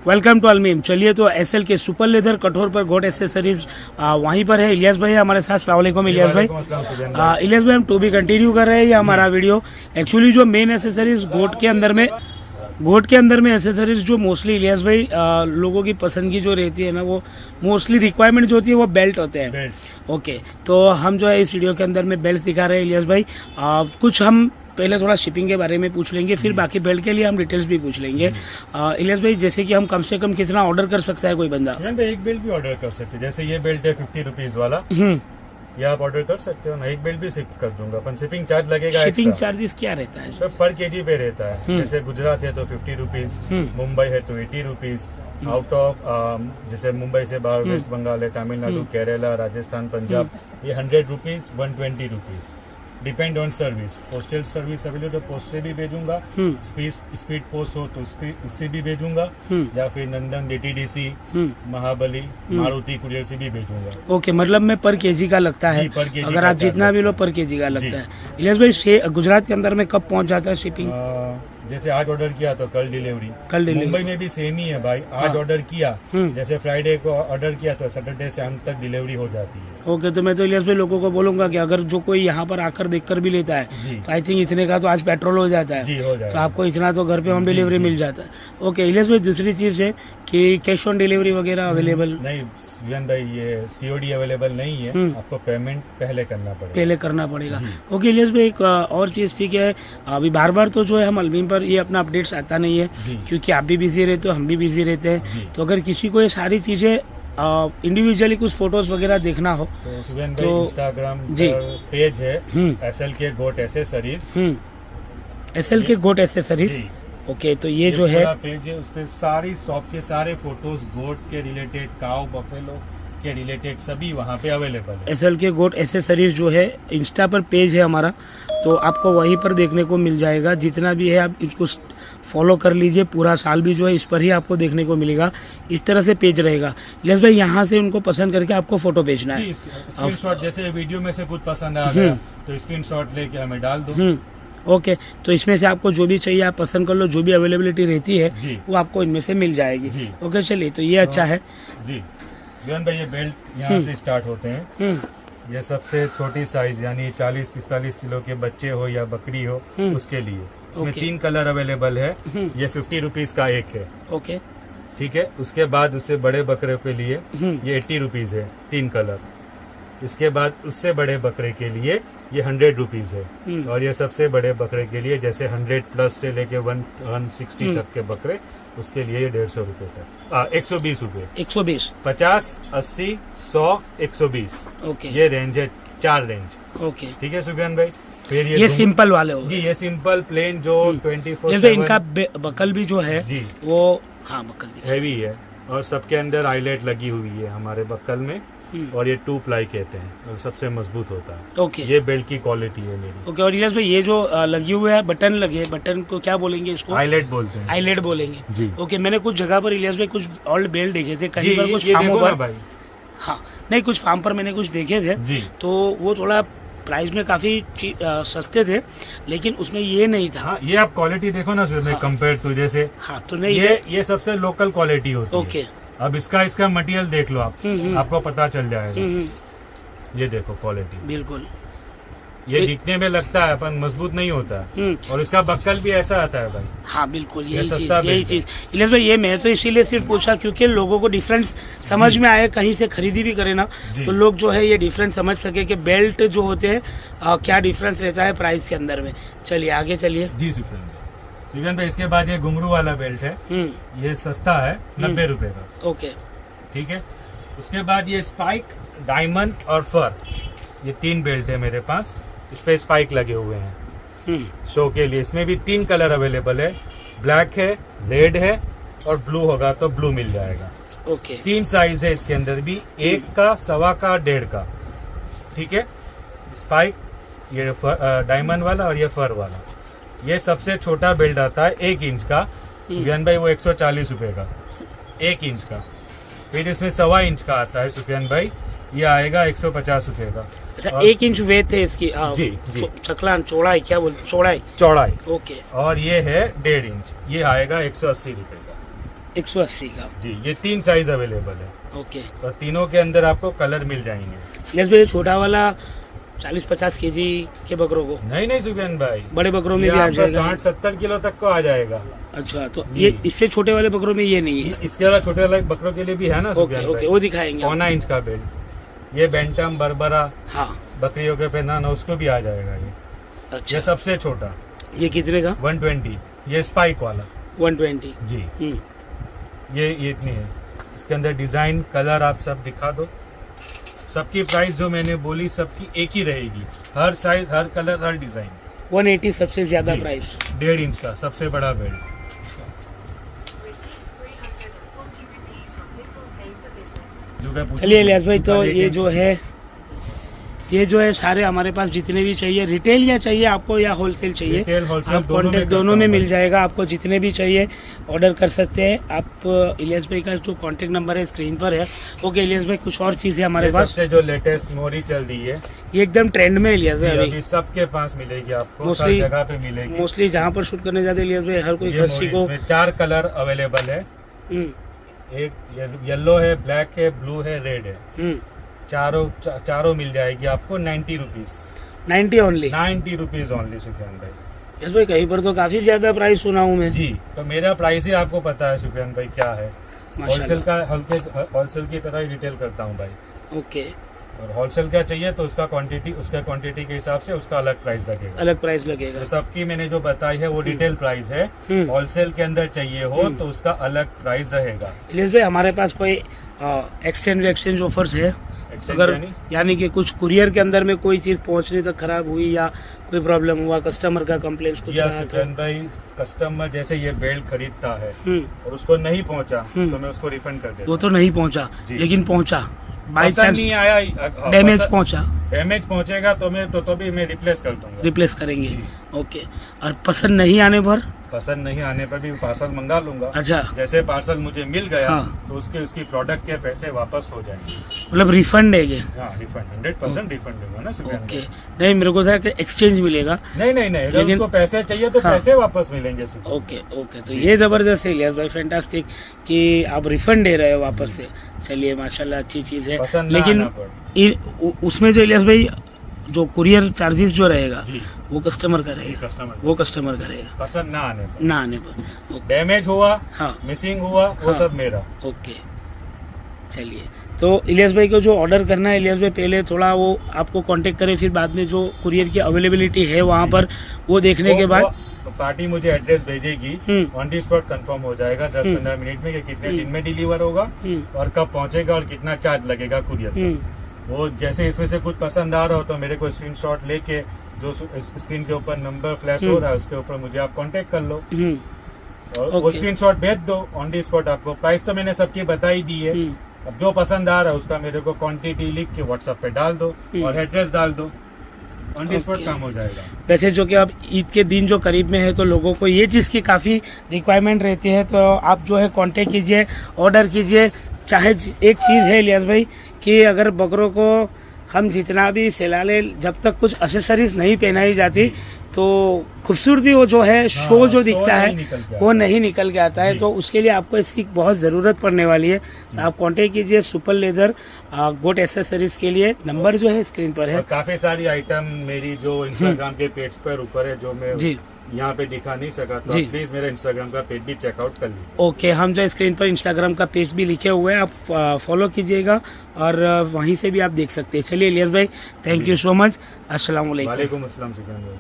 Welcome to अलमीम। चलिए तो SL के सुपर लेदर कठोर पर गोट एसेसरीज वहीं पर है। इलियास भाई हमारे साथ। अस्सलाम वालेकुम इलियास भाई। इलियास भाई हम टू भी कंटिन्यू कर रहे हैं ये हमारा वीडियो। एक्चुअली जो मेन एसेसरीज गोट के अंदर में एसेसरीज जो मोस्टली इलियास भाई लोगों की पसंद की जो रहती है ना, वो मोस्टली रिक्वायरमेंट जो होती है वो बेल्ट होते हैं। ओके, तो हम जो है इस वीडियो के अंदर में बेल्ट दिखा रहे हैं इलियास भाई। कुछ हम पहले थोड़ा शिपिंग के बारे में पूछ लेंगे, फिर बाकी बेल्ट के लिए हम डिटेल्स भी पूछ लेंगे। इलियास भाई, जैसे कि हम कम से कम कितना ऑर्डर कर सकता है कोई बंदा? एक बेल्ट भी ऑर्डर कर सकते हैं। जैसे ये बेल्ट है 50 रुपीज वाला, ये आप ऑर्डर कर सकते हो ना। एक बेल्ट भी शिप कर दूंगा, अपन शिपिंग चार्ज लगेगा। शिपिंग चार्जेस क्या रहता है? सब पर केजी पे रहता है। जैसे गुजरात है तो 50 रुपीज, मुंबई है तो 80 रुपीज, आउट ऑफ जैसे मुंबई से बाहर वेस्ट बंगाल है, तमिलनाडु, केरला, राजस्थान, पंजाब, ये 100 rupees, 120 rupees, depend on service. Postal service available तो पोस्ट से भी भेजूंगा, स्पीड पोस्ट हो तो इससे भी भेजूंगा, या फिर नंदन, डीटीडीसी, महाबली, मारुति कुरियर से भी भेजूंगा। ओके, मतलब में पर केजी का लगता है। पर केजी अगर आप जितना भी लो पर केजी का लगता है। इलियास भाई, गुजरात के अंदर में कब पहुंच जाता है शिपिंग? जैसे आज ऑर्डर किया तो कल डिलीवरी। मुंबई में भी सेम ही है भाई। आज ऑर्डर किया, जैसे फ्राइडे को ऑर्डर किया तो सैटरडे शाम तक डिलीवरी हो जाती है। ओके, तो मैं तो इलियास भाई लोगों को बोलूंगा कि अगर जो कोई यहाँ पर आकर देखकर भी लेता है तो आई थिंक इतने का तो आज पेट्रोल हो जाता है। हो जाएगा। तो आपको इतना तो घर पे होम डिलीवरी मिल जाता है। ओके इलियास भाई, दूसरी चीज है कि कैश ऑन डिलीवरी वगैरह अवेलेबल नहीं सुजन भाई, ये सीओडी अवेलेबल नहीं है। आपको पेमेंट पहले करना पड़ेगा। ओके इलियास भाई, एक और चीज थी कि अभी बार बार तो जो है हम अलमीम पर ये अपना अपडेट्स आता नहीं है, क्योंकि आप भी बिजी रहते हो, हम भी बिजी रहते हैं। तो अगर किसी को ये सारी चीजें इंडिविजुअली कुछ फोटोज वगैरह देखना हो तो इंस्टाग्राम पेज है एसएल के गोट एसेसरीज, एसएल के गोट एसेसरीज। ओके, तो ये जो है पेज है, उस पर सारी शॉप के सारे फोटोज गोट के रिलेटेड, काऊ बफेलो के रिलेटेड सभी वहाँ पे अवेलेबल है। एसएल के गोट एसेसरीज जो है इंस्टा पर पेज है हमारा, तो आपको वहीं पर देखने को मिल जाएगा। जितना भी है आप इसको फॉलो कर लीजिए, पूरा साल भी जो है इस पर ही आपको देखने को मिलेगा। इस तरह से पेज रहेगा। इलियास भाई, यहाँ से उनको पसंद करके आपको फोटो भेजना है। स्क्रीनशॉट, जैसे वीडियो में से कुछ पसंद आ गया तो स्क्रीनशॉट लेके हमें डाल दो। ओके, तो इसमें से आपको जो भी चाहिए आप पसंद कर लो। जो भी अवेलेबिलिटी रहती है वो आपको इनमें से मिल जाएगी। ओके, चलिए, तो ये अच्छा है जी। जीवन भाई, ये बेल्ट यहाँ से स्टार्ट होते हैं। ये सबसे छोटी साइज यानी 40-45 किलो के बच्चे हो या बकरी हो उसके लिए। इसमें 3 कलर अवेलेबल है। ये 50 रुपीज का एक है। ओके, ठीक है। उसके बाद उससे बड़े बकरे के लिए ये 80 रुपीज है, 3 कलर। इसके बाद उससे बड़े बकरे के लिए ये 100 रुपीज है। और ये सबसे बड़े बकरे के लिए, जैसे 100 प्लस से लेके 160 तक के बकरे, उसके लिए ये 150 रुपए का 120 रुपए। 120, 50, 80, 100, 120। ओके, ये रेंज है, 4 रेंज। ओके, ठीक है सुफियान भाई। फिर ये सिंपल वाले हो जी, ये सिंपल प्लेन जो 24/7 इनका बकल भी जो है जी वो बकल हैवी है, और सबके अंदर आईलेट लगी हुई है हमारे बकल में, और ये 2 प्लाई कहते हैं और सबसे मजबूत होता है। ओके, ये बेल्ट की क्वालिटी है मेरी। ओके, और इलियास भाई, ये जो लगी हुए है बटन लगे, बटन को क्या बोलेंगे? इसको आईलेट बोलते हैं। आईलेट बोलेंगे जी। ओके, मैंने कुछ जगह पर इलियास भाई कुछ ओल्ड बेल्ट देखे थे कहीं पर, कुछ ये फार्मों देखो ना पर। भाई। हाँ, नहीं, कुछ फार्म पर मैंने कुछ देखे थे जी। तो वो थोड़ा प्राइस में काफी सस्ते थे, लेकिन उसमें ये नहीं था। हाँ, ये आप क्वालिटी देखो ना सर, कंपेयर टू जैसे। हाँ, तो नहीं, ये सबसे लोकल क्वालिटी होती है। ओके, अब इसका मटेरियल देख लो आप, आपको पता चल जाएगा। ये देखो क्वालिटी, बिल्कुल। ये दिखने में लगता है अपन मजबूत नहीं होता, और इसका बक्कल भी ऐसा आता है भाई। हाँ, बिल्कुल, ये यही सस्ता चीज इलियास भाई, ये मैं तो इसीलिए सिर्फ पूछा क्योंकि लोगों को डिफरेंस समझ में आए, कहीं से खरीदी भी करे ना तो लोग जो है ये डिफरेंस समझ सके कि बेल्ट जो होते हैं क्या डिफरेंस रहता है प्राइस के अंदर में। चलिए आगे चलिए जी सुफियान भाई। इसके बाद ये घुंघरू वाला बेल्ट है। ये सस्ता है, 90 रुपए का। ओके, ठीक है। उसके बाद ये स्पाइक, डायमंड और फर, ये 3 बेल्ट है मेरे पास। इस पे स्पाइक लगे हुए हैं शो के लिए। इसमें भी 3 कलर अवेलेबल है, ब्लैक है, रेड है और ब्लू होगा तो ब्लू मिल जाएगा। ओके, 3 साइज है इसके अंदर भी, 1 का, 1.25 का, 1.5 का। ठीक है। स्पाइक, ये डायमंड वाला और ये फर वाला। ये सबसे छोटा बेल्ट आता है 1 इंच का सुफियान भाई, वो 140 रुपए का 1 इंच का। फिर इसमें 1.25 इंच का आता है सुफियान भाई, ये आएगा 150 रुपए का। अच्छा, 1 इंच वेथ है इसकी। जी, जी। चकलान चौड़ाई क्या बोलते? चौड़ाई। चौड़ाई। ओके, और ये है 1.5 इंच, ये आएगा 180 रुपए का। 180 का। जी, ये 3 साइज अवेलेबल है ओके और तीनों के अंदर आपको कलर मिल जाएंगे। इलियास भाई, छोटा वाला 40-50 केजी के बकरों को, नहीं सुफियान भाई, बड़े बकरों में ये भी आ आपका जाएगा? 60-70 किलो तक को आ जाएगा। अच्छा, तो ये इससे छोटे वाले बकरों में ये नहीं है? इसके अलावा छोटे वाले बकरों के लिए भी है ना ओके सुफियान ओके, भाई, वो दिखाएंगे आप। 1.25 इंच का बेल्ट। ये बेंटम बरबरा हाँ बकरियों के पहना ना, उसको भी आ जाएगा ये अच्छा, सबसे छोटा ये कितने का? 120। ये स्पाइक वाला 120। जी, ये इतनी है। इसके अंदर डिजाइन कलर आप सब दिखा दो। सबकी प्राइस जो मैंने बोली सबकी एक ही रहेगी, हर साइज हर कलर हर डिजाइन। 180 सबसे ज्यादा जी। प्राइस। 1.5 इंच का सबसे बड़ा बेल्ट। चलिए इलियास भाई, तो ये जो है सारे हमारे पास जितने भी चाहिए, रिटेल या चाहिए आपको या होलसेल चाहिए? रिटेल, होलसेल आप कॉन्टेक्ट दोनों में मिल जाएगा आपको। जितने भी चाहिए ऑर्डर कर सकते हैं आप। इलियास भाई का जो कॉन्टेक्ट नंबर है स्क्रीन पर है। ओके इलियास भाई, कुछ और चीज है हमारे पास? सबसे जो लेटेस्ट मोरी चल रही है, ये एकदम ट्रेंड में इलियास भाई अभी सबके पास मिलेगी आपको, हर Mostly- जगह पे मिलेगी। मोस्टली जहाँ पर शूट करने जाते हैं इलियास भाई, हर कोई ये खस्सी मोरी, को। इसमें 4 कलर अवेलेबल है। हम्म, एक येलो है, ब्लैक है, ब्लू है, रेड है। हम्म, चारों मिल जाएगी आपको 90 rupees. 90 only? 90 rupees only Sufiyan भाई। यस भाई, कहीं पर तो काफी ज्यादा प्राइस सुना हूँ मैं। जी, तो मेरा प्राइस ही आपको पता है सुफियान भाई क्या है। होलसेल का होलसेल की तरह ही रिटेल करता हूँ भाई। ओके, और होलसेल का चाहिए तो उसका क्वांटिटी के हिसाब से उसका अलग प्राइस लगेगा। अलग प्राइस लगेगा। तो सबकी मैंने जो बताई है वो रिटेल प्राइस है। होलसेल के अंदर चाहिए हो तो उसका अलग प्राइस रहेगा। इलियास भाई, हमारे पास कोई एक्सचेंज ऑफर्स है? अगर यानी कि कुछ कुरियर के अंदर में कोई चीज पहुंचने तक खराब हुई या कोई प्रॉब्लम हुआ, कस्टमर का कंप्लेंट कुछ या आया सुफियान भाई, कस्टमर जैसे ये बेल्ट खरीदता है तो? और उसको नहीं पहुंचा तो मैं उसको रिफंड कर देता वो तो नहीं पहुंचा, जी। लेकिन पहुंचा बाई पसंद चांस, नहीं आया, डैमेज पहुंचा, डैमेज पहुंचेगा तो मैं तो भी मैं रिप्लेस कर दूंगा। रिप्लेस करेंगे। जी। ओके, और पसंद नहीं आने पर? पसंद नहीं आने पर भी पार्सल मंगा लूंगा। अच्छा, जैसे पार्सल मुझे मिल गया हाँ। तो उसकी प्रोडक्ट के पैसे वापस हो जाएंगे। मतलब रिफंड है ये? हाँ, रिफंड 100% रिफंड दूंगा ना सुफियान ओके, भाई। नहीं मेरे को था कि एक्सचेंज मिलेगा। नहीं अगर लेकिन- उनको पैसे चाहिए तो हाँ। पैसे वापस मिलेंगे सुफियान। ओके ओके, तो ये जबरदस्त है इलियास भाई, फैंटास्टिक कि आप रिफंड दे रहे हो वापस से। चलिए माशाल्लाह, अच्छी चीज है। पसंद ना लेकिन आना पर। उसमें जो इलियास भाई जो कुरियर चार्जेस जो रहेगा जी, वो कस्टमर करेगा, कस्टमर वो कस्टमर करेगा पसंद ना आने पर। ना आने पर। ओके, डैमेज हुआ, हाँ मिसिंग हुआ, वो हाँ। सब मेरा। ओके, चलिए तो इलियास भाई को जो ऑर्डर करना है, इलियास भाई पहले थोड़ा वो आपको कांटेक्ट करें, फिर बाद में जो कुरियर की अवेलेबिलिटी है वहाँ पर वो देखने के बाद वो पार्टी मुझे एड्रेस भेजेगी, ऑन दी स्पॉट कंफर्म हो जाएगा 10-15 मिनट में कि कितने दिन में डिलीवर होगा और कब पहुंचेगा और कितना चार्ज लगेगा कुरियर का। वो जैसे इसमें से कुछ पसंद आ रहा हो तो मेरे को स्क्रीनशॉट लेके जो स्क्रीन के ऊपर नंबर फ्लैश हो रहा है उसके ऊपर मुझे आप कांटेक्ट कर लो और वो ओके। स्क्रीनशॉट भेज दो ऑन दी स्पॉट। आपको प्राइस तो मैंने सबकी बताई दी है। अब जो पसंद आ रहा है उसका मेरे को क्वांटिटी लिख के व्हाट्सएप पे डाल दो और एड्रेस डाल दो, ऑन दी स्पॉट ओके। काम हो जाएगा। वैसे जो कि अब ईद के दिन जो करीब में है तो लोगों को ये चीज़ की काफ़ी रिक्वायरमेंट रहती है, तो आप जो है कांटेक्ट कीजिए, ऑर्डर कीजिए। चाहे एक चीज़ है इलियास भाई कि अगर बकरों को हम जितना भी सिला ले, जब तक कुछ एक्सेसरीज नहीं पहनाई जाती तो खूबसूरती वो जो है शो हाँ, जो शो दिखता नहीं है निकल के वो आता। नहीं निकल के आता है। जी। तो उसके लिए आपको इसकी बहुत ज़रूरत पड़ने वाली है। तो आप कांटेक्ट कीजिए सुपर लेदर गोट एक्सेसरीज के लिए। नंबर जो है स्क्रीन पर है। और काफी सारी आइटम मेरी जो इंस्टाग्राम के पेज पर ऊपर है जो मैं जी यहाँ पे दिखा नहीं सका, तो जी। प्लीज मेरा इंस्टाग्राम का पेज भी चेकआउट कर लीजिए। ओके, हम जो स्क्रीन पर इंस्टाग्राम का पेज भी लिखे हुए हैं, आप फॉलो कीजिएगा और वहीं से भी आप देख सकते हैं। चलिए इलियास भाई, थैंक यू सो मच। अस्सलाम वालेकुम। वालेकुम अस्सलाम सुफियान भाई।